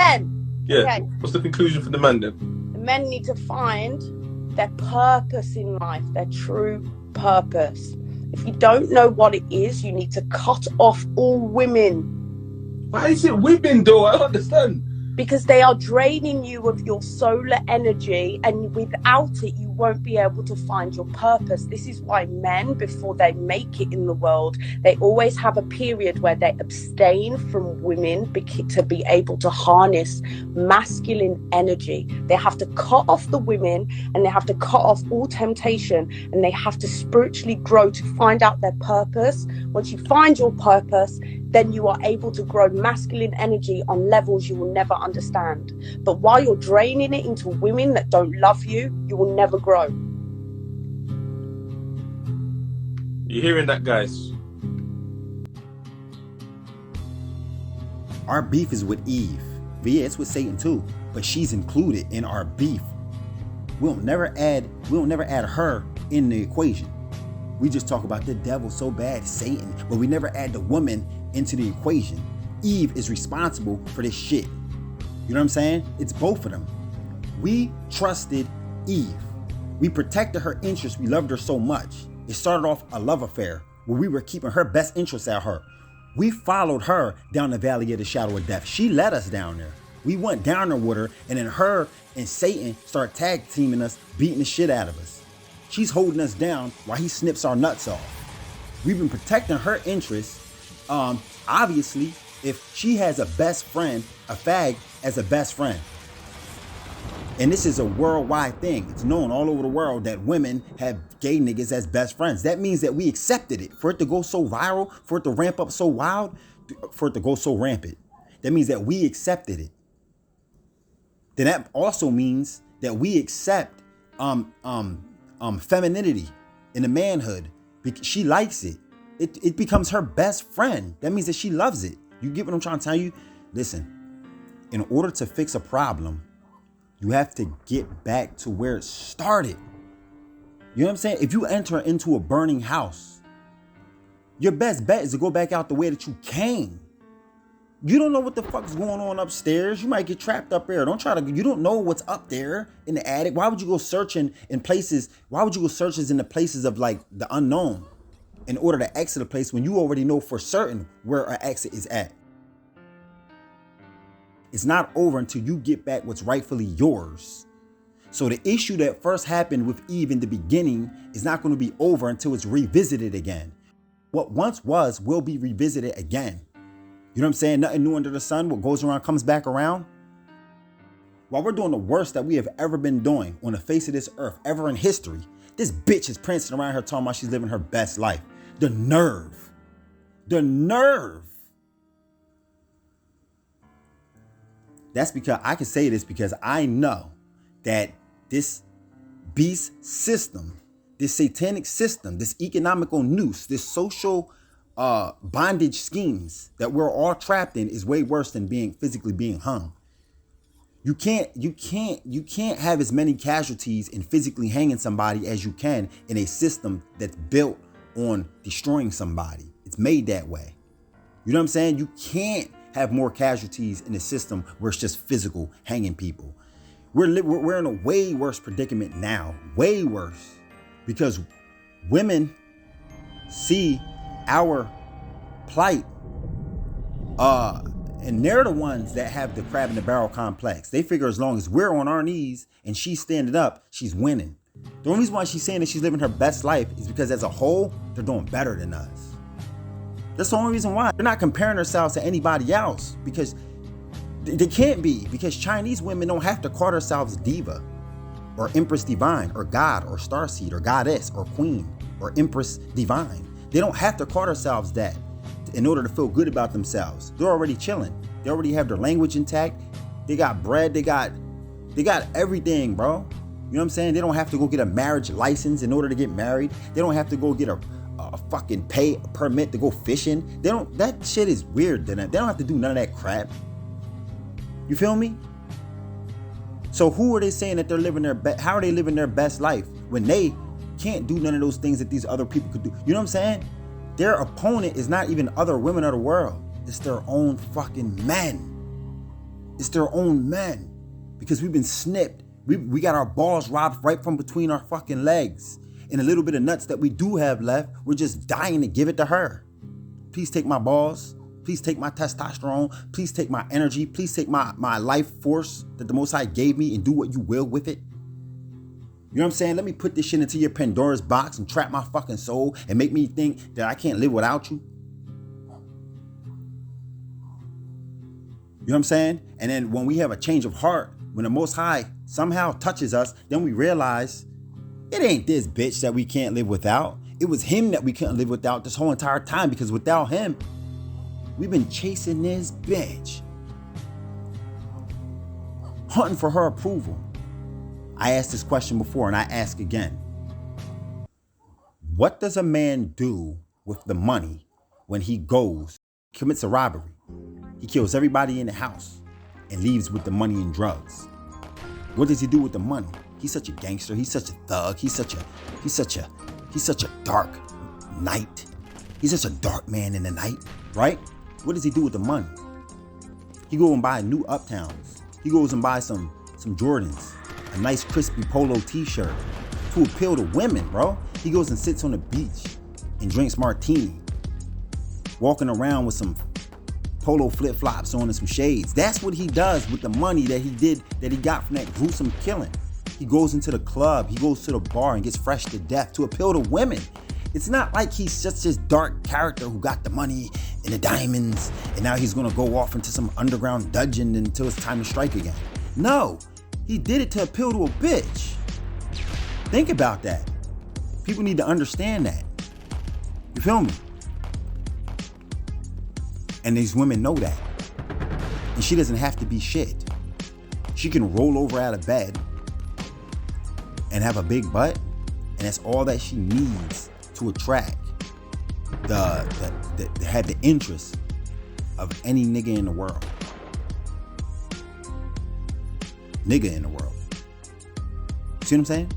men. Yeah. Okay. What's the conclusion for the man then? The men need to find their purpose in life, their true purpose. If you don't know what it is, you need to cut off all women. Why is it women though? I don't understand. Because they are draining you of your solar energy, and without it, you won't be able to find your purpose. This is why men, before they make it in the world, they always have a period where they abstain from women to be able to harness masculine energy. They have to cut off the women, and they have to cut off all temptation, and they have to spiritually grow to find out their purpose. Once you find your purpose, then you are able to grow masculine energy on levels you will never understand. But while you're draining it into women that don't love you, you will never grow. You're hearing that, guys? Our beef is with Eve. Yeah, it's with Satan too, but she's included in our beef. We'll never add her in the equation. We just talk about the devil so bad, Satan, but we never add the woman into the equation. Eve is responsible for this shit. You know what I'm saying? It's both of them. We trusted Eve. We protected her interests. We loved her so much. It started off a love affair where we were keeping her best interests at her. We followed her down the valley of the shadow of death. She led us down there. We went down there with her, and then her and Satan start tag teaming us, beating the shit out of us. She's holding us down while he snips our nuts off. We've been protecting her interests. Obviously, if she has a best friend, a fag as a best friend, and this is a worldwide thing, it's known all over the world that women have gay niggas as best friends. That means that we accepted it. For it to go so viral, for it to ramp up so wild, for it to go so rampant, that means that we accepted it. Then that also means that we accept femininity in the manhood because she likes it. It becomes her best friend. That means that she loves it. You get what I'm trying to tell you? Listen, in order to fix a problem, you have to get back to where it started. You know what I'm saying? If you enter into a burning house, your best bet is to go back out the way that you came. You don't know what the fuck's going on upstairs. You might get trapped up there. You don't know what's up there in the attic. Why would you go searching in places? Why would you go searching in the places of like the unknown in order to exit a place when you already know for certain where an exit is at? It's not over until you get back what's rightfully yours. So the issue that first happened with Eve in the beginning is not going to be over until it's revisited again. What once was will be revisited again. You know what I'm saying? Nothing new under the sun. What goes around comes back around. While we're doing the worst that we have ever been doing on the face of this earth, ever in history, this bitch is prancing around here talking about she's living her best life. The nerve. The nerve. That's because I can say this because I know that this beast system, this satanic system, this economical noose, this social bondage schemes that we're all trapped in is way worse than physically being hung. You can't have as many casualties in physically hanging somebody as you can in a system that's built on destroying somebody. It's made that way. You know what I'm saying? You can't have more casualties in a system where it's just physical hanging people. We're in a way worse predicament now, way worse, because women see our plight, and they're the ones that have the crab in the barrel complex. They figure as long as we're on our knees and she's standing up, she's winning. The only reason why she's saying that she's living her best life is because as a whole, they're doing better than us. That's the only reason why. They're not comparing themselves to anybody else because they can't be, because Chinese women don't have to call themselves diva or empress divine or god or starseed or goddess or queen or empress divine. They don't have to call themselves that in order to feel good about themselves. They're already chilling. They already have their language intact. They got bread. They got everything, bro. You know what I'm saying? They don't have to go get a marriage license in order to get married. They don't have to go get a fucking pay permit to go fishing. That shit is weird. They don't have to do none of that crap. You feel me? So who are they saying that they're living how are they living their best life when they can't do none of those things that these other people could do? You know what I'm saying? Their opponent is not even other women of the world. It's their own fucking men. It's their own men. Because we've been snipped. We got our balls robbed right from between our fucking legs. And a little bit of nuts that we do have left, we're just dying to give it to her. Please take my balls. Please take my testosterone. Please take my energy. Please take my life force that the Most High gave me and do what you will with it. You know what I'm saying? Let me put this shit into your Pandora's box and trap my fucking soul and make me think that I can't live without you. You know what I'm saying? And then when we have a change of heart, when the Most High somehow touches us, then we realize it ain't this bitch that we can't live without. It was him that we couldn't live without this whole entire time, because without him, we've been chasing this bitch, hunting for her approval. I asked this question before and I ask again. What does a man do with the money when he commits a robbery? He kills everybody in the house and leaves with the money and drugs. What does he do with the money? He's such a gangster. He's such a thug. He's such a dark knight. He's such a dark man in the night, right? What does he do with the money? He goes and buy new Uptowns. He goes and buys some Jordans, a nice crispy polo t-shirt to appeal to women, bro. He goes and sits on the beach and drinks martini, walking around with some polo flip-flops on and some shades. That's what he does with the money that he got from that gruesome killing. He goes into the club, he goes to the bar and gets fresh to death to appeal to women. It's not like he's just this dark character who got the money and the diamonds and now he's gonna go off into some underground dungeon until it's time to strike again. No, he did it to appeal to a bitch. Think about that. People need to understand that. You feel me? And these women know that. And she doesn't have to be shit. She can roll over out of bed and have a big butt, and that's all that she needs to attract have the interest of any nigga in the world. Nigga in the world. See what I'm saying?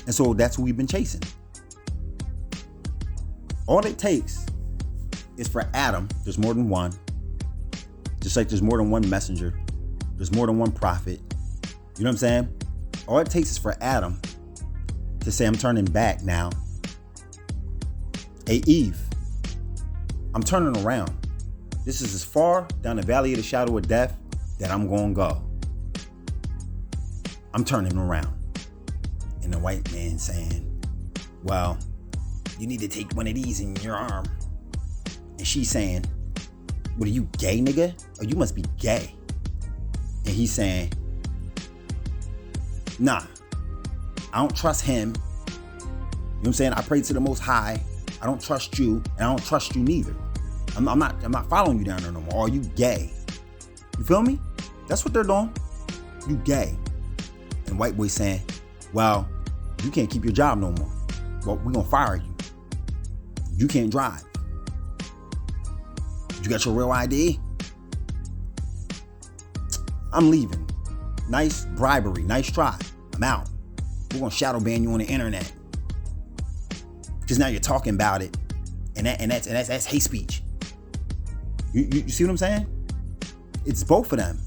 And so that's what we've been chasing. All it takes is for Adam, there's more than one. Just like there's more than one messenger. There's more than one prophet. You know what I'm saying? All it takes is for Adam to say, I'm turning back now. Hey, Eve, I'm turning around. This is as far down the valley of the shadow of death that I'm going to go. I'm turning around. And the white man saying, well, you need to take one of these in your arm. And she's saying, what are you, gay, nigga? Oh, you must be gay. And he's saying, nah, I don't trust him. You know what I'm saying? I pray to the Most High. I don't trust you, and I don't trust you neither. I'm not following you down there no more. Are you gay? You feel me? That's what they're doing. You gay. And white boy saying, well, you can't keep your job no more. Well, we're gonna fire you. You can't drive. You got your real ID? I'm leaving. Nice bribery, nice try. I'm out. We're gonna shadow ban you on the internet. Because now you're talking about it. And that's hate speech. You see what I'm saying? It's both of them.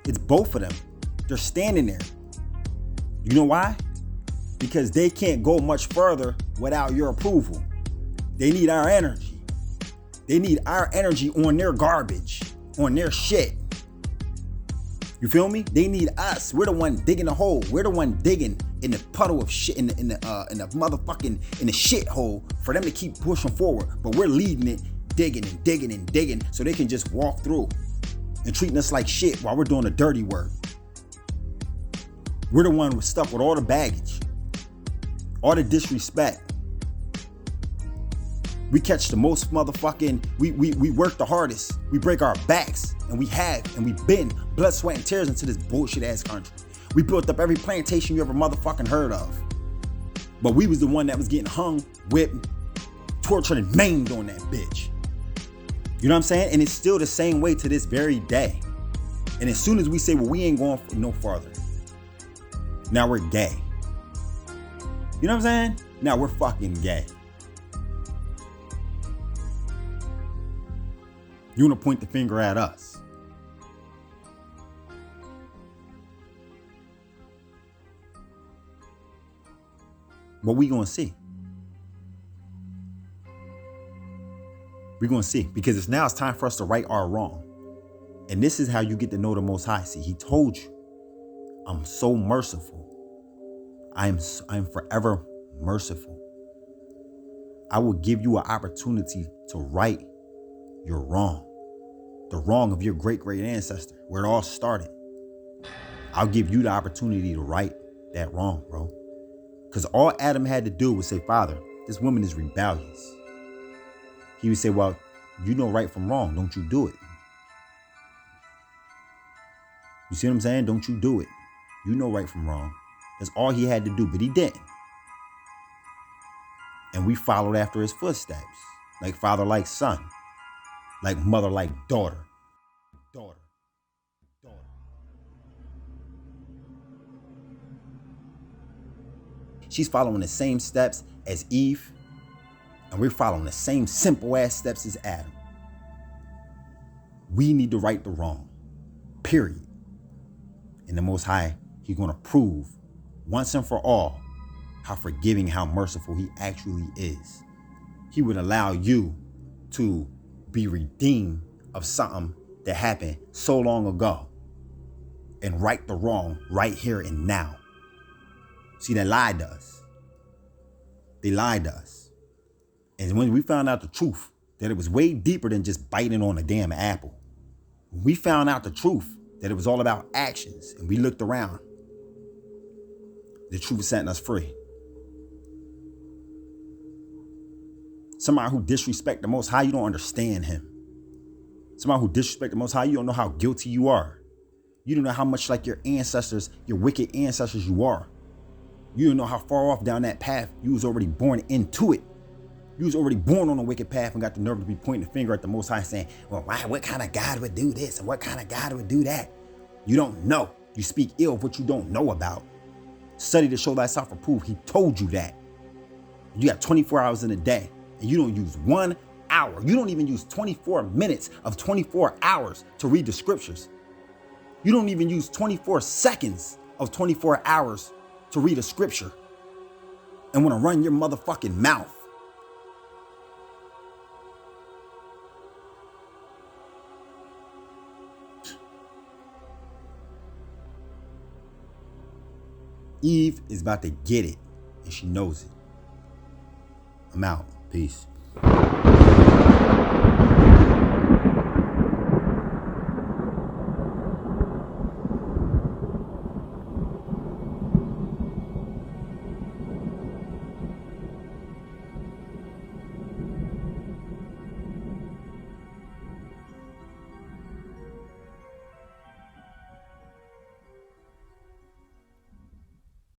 It's both of them. They're standing there. You know why? Because they can't go much further without your approval. They need our energy. They need our energy on their garbage, on their shit. You feel me? They need us. We're the one digging the hole. We're the one digging in the puddle of shit, in the motherfucking, in the shit hole for them to keep pushing forward. But we're leading it, digging and digging and digging so they can just walk through and treating us like shit while we're doing the dirty work. We're the one who's stuck with all the baggage, all the disrespect. We catch the most motherfucking, we work the hardest. We break our backs, and we've been blood, sweat, and tears into this bullshit ass country. We built up every plantation you ever motherfucking heard of. But we was the one that was getting hung, whipped, tortured, and maimed on that bitch. You know what I'm saying? And it's still the same way to this very day. And as soon as we say, well, we ain't going no farther, now we're gay. You know what I'm saying? Now we're fucking gay. You want to point the finger at us. But we gonna see. We're gonna see, because it's time for us to right our wrong. And this is how you get to know the Most High. See, he told you, I'm so merciful. I'm forever merciful. I will give you an opportunity to right your wrong. The wrong of your great ancestor, where it all started. I'll give you the opportunity to right that wrong, bro. Because all Adam had to do was say, Father, this woman is rebellious. He would say, well, you know right from wrong. Don't you do it. You see what I'm saying? Don't you do it. You know right from wrong. That's all he had to do, but he didn't. And we followed after his footsteps. Like father, like son. Like mother, like daughter. Daughter. She's following the same steps as Eve. And we're following the same simple ass steps as Adam. We need to right the wrong. Period. And the Most High, he's going to prove once and for all how forgiving, how merciful he actually is. He would allow you to be redeemed of something that happened so long ago and right the wrong right here and now. See, they lied to us. They lied to us. And when we found out the truth, that it was way deeper than just biting on a damn apple. When we found out the truth, that it was all about actions, and we looked around, the truth is setting us free. Somebody who disrespects the Most High, you don't understand him. Somebody who disrespects the Most High, you don't know how guilty you are. You don't know how much like your ancestors, your wicked ancestors you are. You don't know how far off down that path you was already born into it. You was already born on a wicked path and got the nerve to be pointing the finger at the Most High saying, well, why? What kind of God would do this? And what kind of God would do that? You don't know. You speak ill of what you don't know about. Study to show thyself approved. He told you that. You got 24 hours in a day and you don't use 1 hour. You don't even use 24 minutes of 24 hours to read the scriptures. You don't even use 24 seconds of 24 hours to read a scripture and want to run your motherfucking mouth. Eve is about to get it, and she knows it. I'm out. Peace.